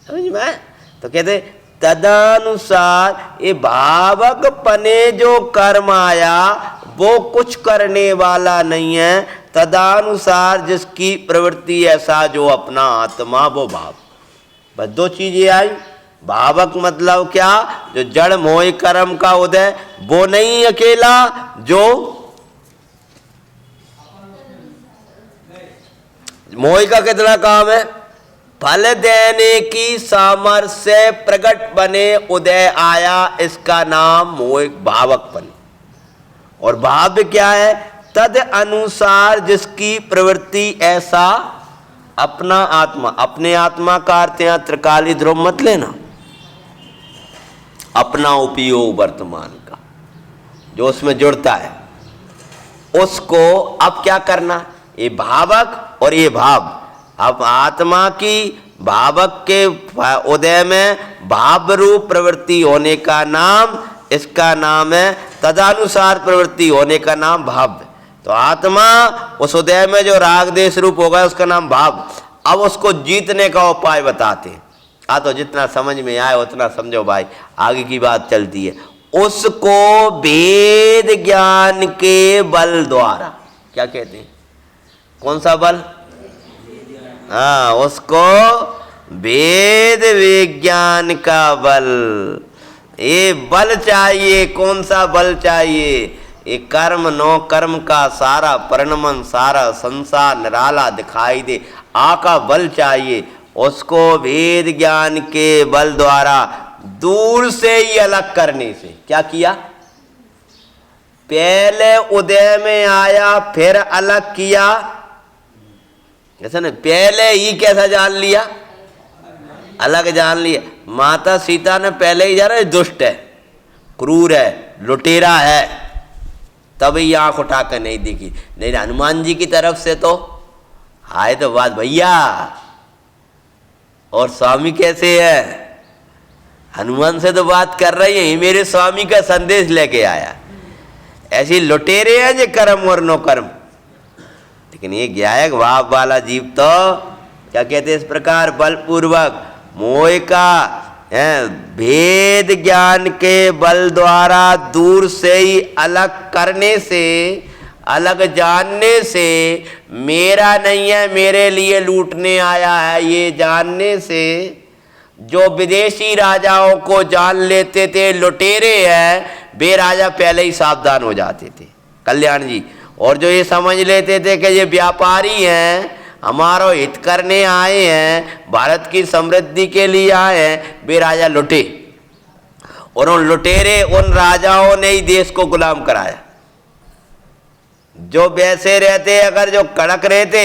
समझ में? तो कहते तदनुसार ये भावक पने जो कर्म आया वो कुछ करने वाला नहीं है। तदानुसार जिसकी प्रवृत्ति ऐसा जो अपना आत्मा वो भाव। बस दो चीजें आई। भावक मतलब क्या? जो जड़ मोह कर्म का उदय, वो नहीं अकेला जो मोह का कितना काम है? फल देने की सामर्थ्य प्रकट बने उदय आया, इसका नाम मोह भावकपन। और भाव क्या है? तद अनुसार जिसकी प्रवृत्ति ऐसा अपना आत्मा। अपने आत्मा का अर्थ यहां त्रिकाली ध्रुव मत लेना, अपना उपयोग वर्तमान का जो उसमें जुड़ता है उसको अब क्या करना? ये भावक और ये भाव। अब आत्मा की भावक के उदय में भाव रूप प्रवृत्ति होने का नाम, इसका नाम है तदानुसार प्रवृत्ति होने का नाम भाव। तो आत्मा उस उदय में जो राग देश रूप होगा उसका नाम भाव। अब उसको जीतने का उपाय बताते हैं। तो जितना समझ में आए उतना समझो भाई, आगे की बात चलती है। उसको भेद ज्ञान के बल द्वारा, क्या कहते हैं? कौन सा बल? हाँ, उसको भेद विज्ञान का बल। ये बल चाहिए। कौन सा बल चाहिए? ये कर्म नो कर्म का सारा परिणमन, सारा संसार निराला दिखाई दे, आका बल चाहिए। उसको भेद ज्ञान के बल द्वारा दूर से ही अलग करने से। क्या किया? पहले उदय में आया फिर अलग किया, ऐसा नहीं? पहले ही कैसा जान लिया? अलग जान लिया। माता सीता ने पहले ही जाना दुष्ट है, क्रूर है, लुटेरा है, तभी आंख उठा कर नहीं देखी। नहीं, हनुमान जी की तरफ से तो आए तो बात, भैया और स्वामी कैसे है? हनुमान से तो बात कर रही है, मेरे स्वामी का संदेश लेके आया। ऐसी लुटेरे हैं जो कर्म और नो कर्म। लेकिन ये ज्ञायक भाव वाला जीव तो क्या कहते हैं? इस प्रकार बलपूर्वक मोह का भेद ज्ञान के बल द्वारा दूर से ही अलग करने से, अलग जानने से, मेरा नहीं है मेरे लिए लूटने आया है ये जानने से, जो विदेशी राजाओं को जान लेते थे लुटेरे हैं, वे राजा पहले ही सावधान हो जाते थे, कल्याण जी। और जो ये समझ लेते थे कि ये व्यापारी हैं, हमारा हित करने आए हैं, भारत की समृद्धि के लिए आए हैं, वे राजा लुटे। और उन लुटेरे, उन राजाओं ने ही देश को गुलाम कराया। जो वैसे रहते, अगर जो कड़क रहते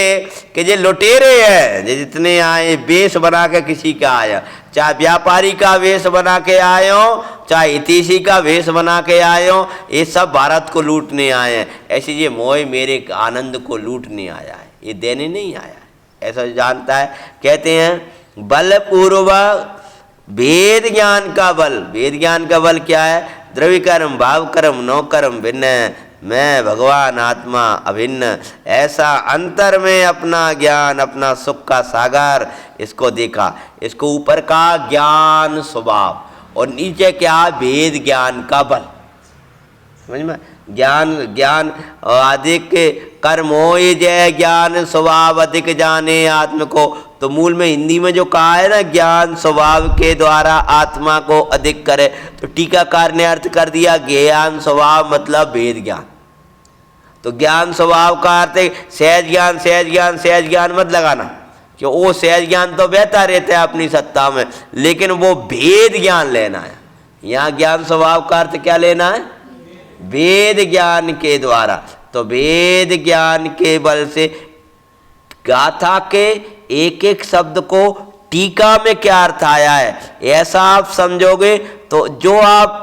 कि ये लुटेरे हैं, ये जितने आए वेश बना के किसी का आया, चाहे व्यापारी का वेश बना के आए हो, चाहे हितैषी का वेश बना के आए हो, ये सब भारत को लूटने आए हैं। ऐसे ये मोह मेरे आनंद को लूटने आया है, ये देने नहीं आया है, ऐसा जानता है। कहते हैं बलपूर्वक भेद ज्ञान का बल। भेद ज्ञान का बल क्या है? द्रव्य कर्म, भाव कर्म, नो कर्म भिन्न, मैं भगवान आत्मा अभिन्न, ऐसा अंतर में अपना ज्ञान, अपना सुख का सागर, इसको देखा। इसको ऊपर का ज्ञान स्वभाव और नीचे क्या? भेद ज्ञान का बल। समझ में? ज्ञान अधिक कर्म हो जय ज्ञान स्वभाव अधिक जाने आत्म को। तो मूल में हिंदी में जो कहा है ना, ज्ञान स्वभाव के द्वारा आत्मा को अधिक करे, तो टीकाकार ने अर्थ कर दिया ज्ञान स्वभाव मतलब भेद ज्ञान। तो ज्ञान स्वभाव का अर्थ है सहज ज्ञान, सहज ज्ञान, सहज ज्ञान मत लगाना, कि वो सहज ज्ञान तो बहता रहता है अपनी सत्ता में, लेकिन वो भेद ज्ञान लेना है। यहाँ ज्ञान स्वभाव का अर्थ क्या लेना है? वेद ज्ञान के द्वारा। तो वेद ज्ञान के बल से गाथा के एक एक शब्द को टीका में क्या अर्थ आया है ऐसा आप समझोगे, तो जो आप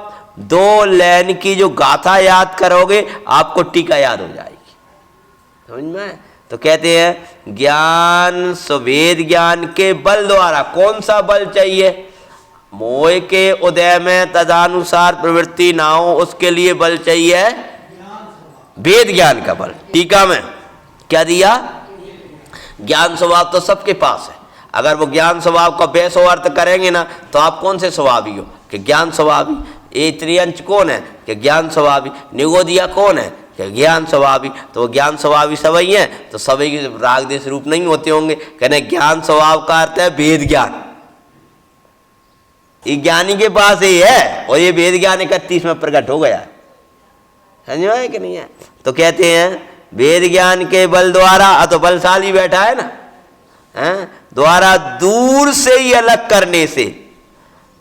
2 लाइन की जो गाथा याद करोगे आपको टीका याद हो जाएगी। समझ में? तो कहते हैं ज्ञान वेद ज्ञान के बल द्वारा। कौन सा बल चाहिए? मोह के उदय में तदानुसार प्रवृत्ति ना हो, उसके लिए बल चाहिए वेद ज्ञान का बल। टीका में क्या दिया? ज्ञान स्वभाव तो सबके पास है। अगर वो ज्ञान स्वभाव का वैसो अर्थ करेंगे ना तो आप कौन से स्वभावी हो कि ज्ञान स्वभावी। ये त्रियंच कौन है कि ज्ञान स्वभावी। निगोदिया कौन है कि ज्ञान स्वभावी। तो वो ज्ञान स्वभावी सभी हैं, तो सभी के राग देश रूप नहीं होते होंगे। कहने ज्ञान स्वभाव का अर्थ है वेद ज्ञान। ये ज्ञानी के पास ही है और ये वेद ज्ञान 31 में प्रकट हो गया। समझो है कि नहीं है? तो कहते हैं वेद ज्ञान के बल द्वारा, तो बलशाली बैठा है ना, द्वारा दूर से ही अलग करने से।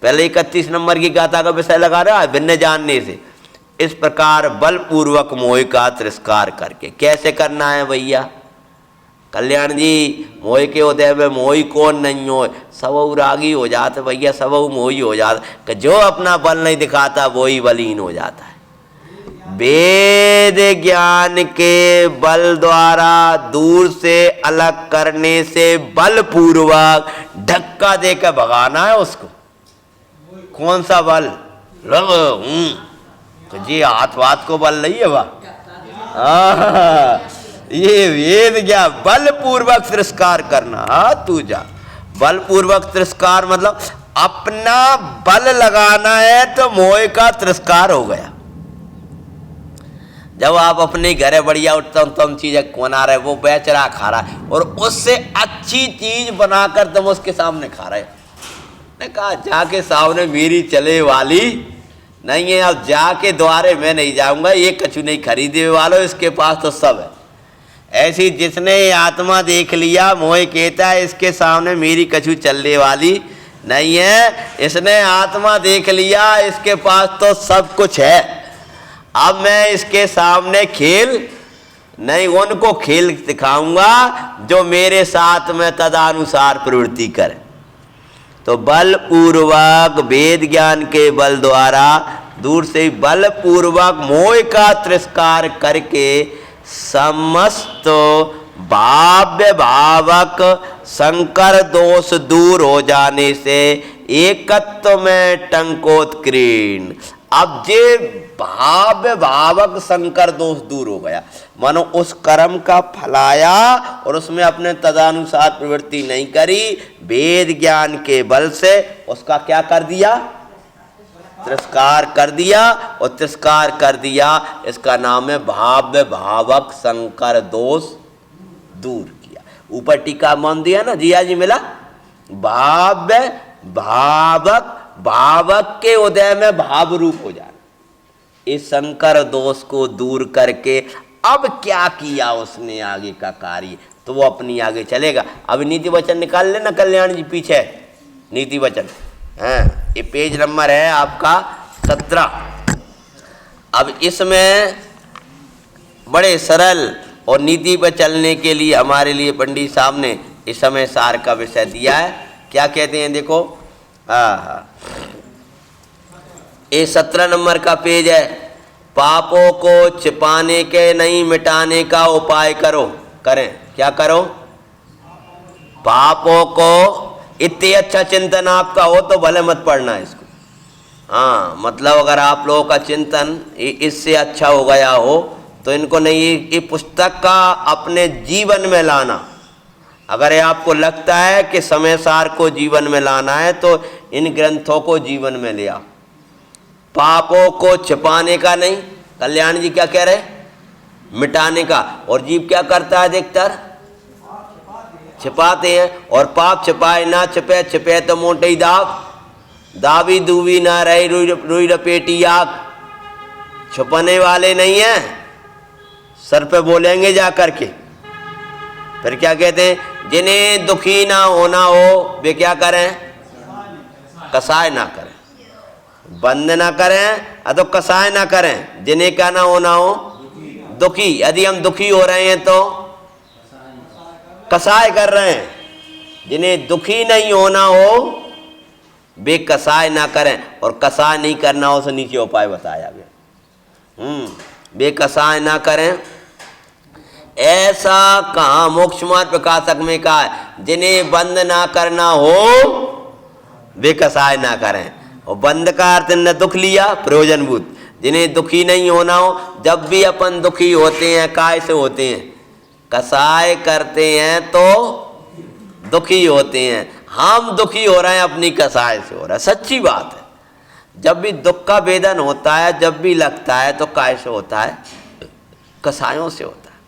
पहले 31 नंबर की गाथा का विषय लगा रहा है भिन्न जानने से। इस प्रकार बलपूर्वक मोह का तिरस्कार करके। कैसे करना है भैया कल्याण जी? मोह के उदय में मोही कौन नहीं हो, सब रागी हो जाते भैया, सब मोही हो जाता। जो अपना बल नहीं दिखाता वही बलहीन हो जाता है। वेद ज्ञान के बल द्वारा दूर से अलग करने से बलपूर्वक धक्का देकर भगाना है उसको। कौन सा बल? तो जी हाथ वाथ को बल नहीं है वाह, ये वेद ज्ञान बलपूर्वक तिरस्कार करना। हाँ तू जा, बलपूर्वक तिरस्कार मतलब अपना बल लगाना है तो मोह का तिरस्कार हो गया। जब आप अपने घरे बढ़िया उठता हूँ तुम चीजें बना रहे, वो बेच रहा खा रहा है और उससे अच्छी चीज बनाकर तुम उसके सामने खा रहे। ने कहा जाके सामने मेरी चले वाली नहीं है, अब जाके द्वारे मैं नहीं जाऊंगा, ये कछु नहीं खरीदे वालो, इसके पास तो सब है। ऐसी जिसने ये आत्मा देख लिया, मोह कहता है इसके सामने मेरी कछु चलने वाली नहीं है। इसने आत्मा देख लिया, इसके पास तो सब कुछ है। अब मैं इसके सामने खेल नहीं, उनको खेल दिखाऊंगा जो मेरे साथ में तदानुसार प्रवृत्ति करे। तो बलपूर्वक वेद ज्ञान के बल द्वारा दूर से बलपूर्वक मोह का तिरस्कार करके समस्त भाव्य भावक संकर दोष दूर हो जाने से एकत्व में टंकोत्कीर्ण। अब जे भाव्य भावक संकर दोष दूर हो गया, मानो उस कर्म का फलाया और उसमें अपने तदानुसार प्रवृत्ति नहीं करी, वेद ज्ञान के बल से उसका क्या कर दिया? तिरस्कार कर दिया। और तिरस्कार कर दिया इसका नाम है भाव्य भावक संकर दोष दूर किया। ऊपर टीका मान दिया ना जिया जी मिला, भाव्य भावक भावक के उदय में भाव रूप हो जाए। इस संकर दोष को दूर करके अब क्या किया उसने आगे का कार्य, तो वो अपनी आगे चलेगा। अब नीति वचन निकाल लेना कल्याण जी पीछे, नीति वचन है, ये पेज नंबर है आपका 17। अब इसमें बड़े सरल और नीति पर चलने के लिए हमारे लिए पंडित साहब ने इस समय सार का विषय दिया है। क्या कहते हैं देखो, ये 17 नंबर का पेज है। पापों को छिपाने के नहीं मिटाने का उपाय करो। करें क्या करो? पापों को, इतने अच्छा चिंतन आपका हो तो भले मत पढ़ना इसको। हाँ मतलब अगर आप लोगों का चिंतन इससे अच्छा हो गया हो तो इनको नहीं, ये पुस्तक का अपने जीवन में लाना। अगर आपको लगता है कि समय सार को जीवन में लाना है तो इन ग्रंथों को जीवन में ले आओ। पापों को छिपाने का नहीं, कल्याण जी क्या कह रहे? मिटाने का। और जीव क्या करता है अधिकतर? छिपाते हैं। और पाप छिपाए ना छिपे, छिपे तो मोटे ही दाव, दावी दूवी ना रही रुई रपेटी आग। छुपाने वाले नहीं है, सर पे बोलेंगे जा करके। फिर क्या कहते हैं? जिन्हें दुखी ना होना हो वे क्या करें? कसाय ना करें, बंद ना करें, तो कसाय ना करें। जिन्हें क्या ना होना हो? दुखी। यदि हम दुखी हो रहे हैं तो कसाय कर रहे हैं। जिन्हें दुखी नहीं होना हो वे कसाय ना करें। और कसाय नहीं करना हो तो नीचे उपाय बताया गया। वे कसाय ना करें, ऐसा कहा मोक्ष मार्ग प्रकाशक में कहा है। जिन्हें बंद ना करना हो वे कसाय ना करें। और बंद का अर्थ न दुख लिया प्रयोजनभूत, जिन्हें दुखी नहीं होना हो। जब भी अपन दुखी होते हैं काय से होते हैं? कसाय करते हैं तो दुखी होते हैं। हम दुखी हो रहे हैं अपनी कसाय से हो रहा है, सच्ची बात है। जब भी दुख का वेदन होता है, जब भी लगता है तो काय से होता है? कसायों से होता है।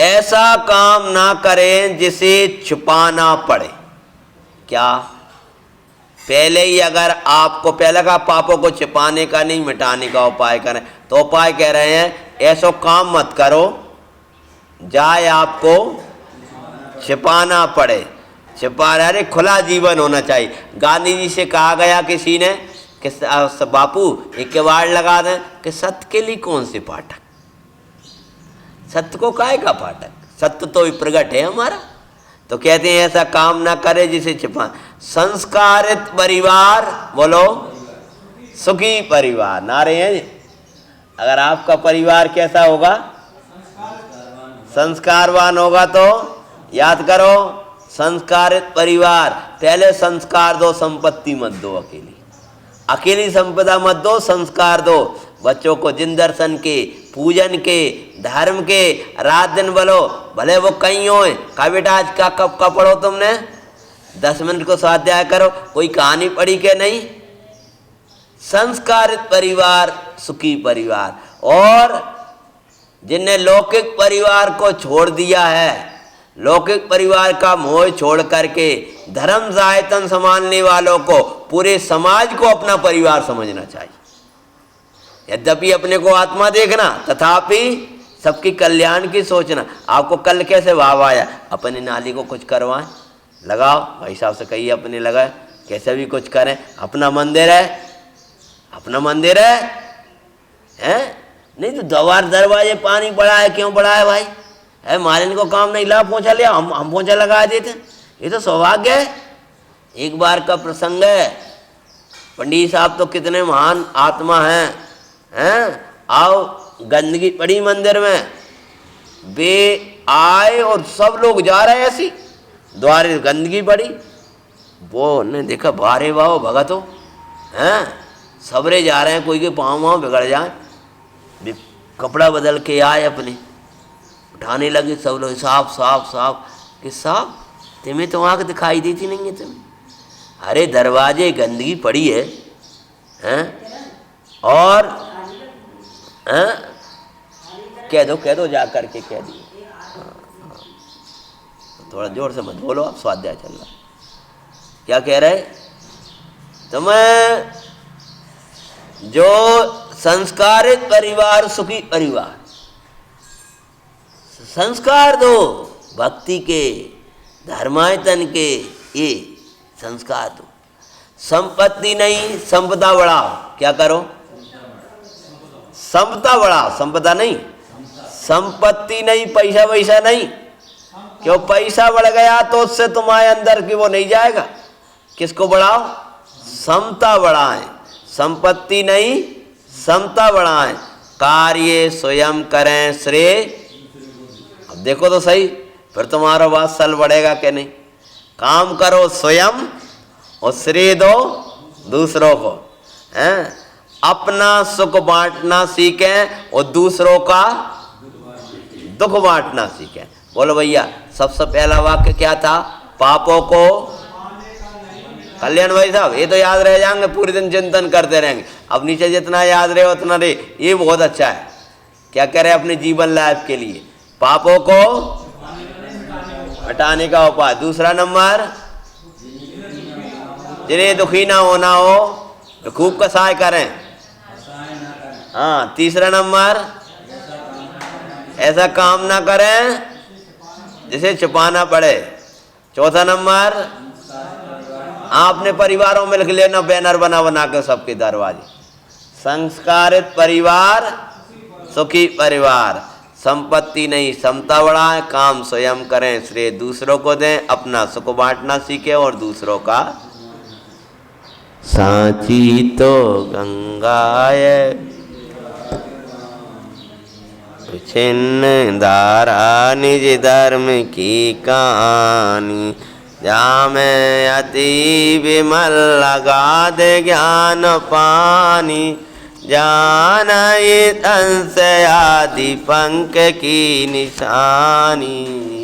ऐसा काम ना करें जिसे छुपाना पड़े। क्या? पहले ही अगर आपको पहले का पापों को छिपाने का नहीं मिटाने का उपाय करें, तो उपाय कह रहे हैं ऐसा काम मत करो जाए आपको छिपाना पड़े। छिपा रहे, खुला जीवन होना चाहिए। गांधी जी से कहा गया किसी ने कि बापू एक किवाड़ लगा दें, कि सत्य के लिए कौन से फाटक? सत्य को काहे का फाटक? सत्य तो प्रगट है हमारा। तो कहते हैं ऐसा काम ना करे जिसे छिपा। संस्कारित परिवार, बोलो सुखी परिवार। नारे हैं। अगर आपका परिवार कैसा होगा? संस्कारवान होगा। तो याद करो, संस्कारित परिवार। पहले संस्कार दो, संपत्ति मत दो। अकेली संपदा मत दो, संस्कार दो। बच्चों को जिन दर्शन के, पूजन के, धर्म के रात दिन बोलो, भले वो कहीं हो। कहा बेटा आज का कब का पढ़ो तुमने? 10 मिनट को स्वाध्याय करो। कोई कहानी पढ़ी के नहीं? संस्कारित परिवार सुखी परिवार। और जिनने लौकिक परिवार को छोड़ दिया है, लौकिक परिवार का मोह छोड़ करके धर्म जायतन संभालने वालों को, पूरे समाज को अपना परिवार समझना चाहिए। यद्यपि अपने को आत्मा देखना, तथापि सबकी कल्याण की सोचना। आपको कल कैसे भाव आया? अपनी नाली को कुछ करवाएं, लगाओ, भाई साहब से कहिए अपने लगाए, कैसे भी कुछ करें। अपना मंदिर है, अपना मंदिर है? नहीं तो द्वार दरवाजे पानी पड़ा है, क्यों पड़ा है भाई? है मालिन को काम नहीं लगा, पोछा लिया, हम पोछा लगा देते। ये तो सौभाग्य है। एक बार का प्रसंग है, पंडित साहब तो कितने महान आत्मा हैं, आओ गंदगी पड़ी मंदिर में, वे आए और सब लोग जा रहे हैं ऐसी, द्वारे गंदगी पड़ी। वो ने देखा, बारे वाह भगत हो, सबरे जा रहे हैं, कोई के पाँव वाँव बिगड़ जाए। कपड़ा बदल के आए, अपने उठाने लगे सब लोग, साफ साफ साफ। कि साहब तुम्हें तो आँख दिखाई देती नहीं है तुम्हें? अरे दरवाजे गंदगी पड़ी है, और कह दो जा करके कह दिए। थोड़ा जोर से मत बोलो, आप स्वाध्याय चल रहा। क्या कह रहे? तुम्हें जो संस्कारित परिवार सुखी परिवार, संस्कार दो भक्ति के, धर्मायतन के, ये संस्कार दो। संपत्ति नहीं संपदा बढ़ाओ। क्या करो? संपदा बढ़ाओ, संपदा नहीं, संपत्ति नहीं, पैसा वैसा नहीं। क्यों? पैसा बढ़ गया तो उससे तुम्हारे अंदर की वो नहीं जाएगा। किसको बढ़ाओ? समता बढ़ाएं। संपत्ति नहीं, समता बढ़ाएं। कार्य स्वयं करें, श्रेय। अब देखो तो सही, फिर तुम्हारा वात्सल बढ़ेगा कि नहीं? काम करो स्वयं और श्रेय दो दूसरों को। अपना सुख बांटना सीखें और दूसरों का दुख बांटना सीखें। बोलो भैया, सबसे पहला वाक्य क्या था? पापों को कल्याण। भाई साहब ये तो याद रह जाएंगे, पूरे दिन चिंतन करते रहेंगे। अब नीचे जितना याद रहे उतना रहे, ये बहुत अच्छा है। क्या करें अपने जीवन लाइफ के लिए? पापों को हटाने का उपाय। दूसरा नंबर, जिन्हें दुखी ना होना हो तो खूब कसाय करें। हाँ, तीसरा नंबर, ऐसा काम ना करें जिसे छुपाना पड़े। चौथा नंबर, अपने परिवारों में लिख लेना बैनर बना बना के सबके दरवाजे। संस्कारित परिवार सुखी परिवार। संपत्ति नहीं, समता बढ़ाएं, काम स्वयं करें, श्रेय दूसरों को दें, अपना सुख बांटना सीखें और दूसरों का। सांची तो गंगाय छिन्न धारा, निज धर्म की कहानी जामे अति विमल अगाध ज्ञान पानी, जानई अंश आदि पंख की निशानी।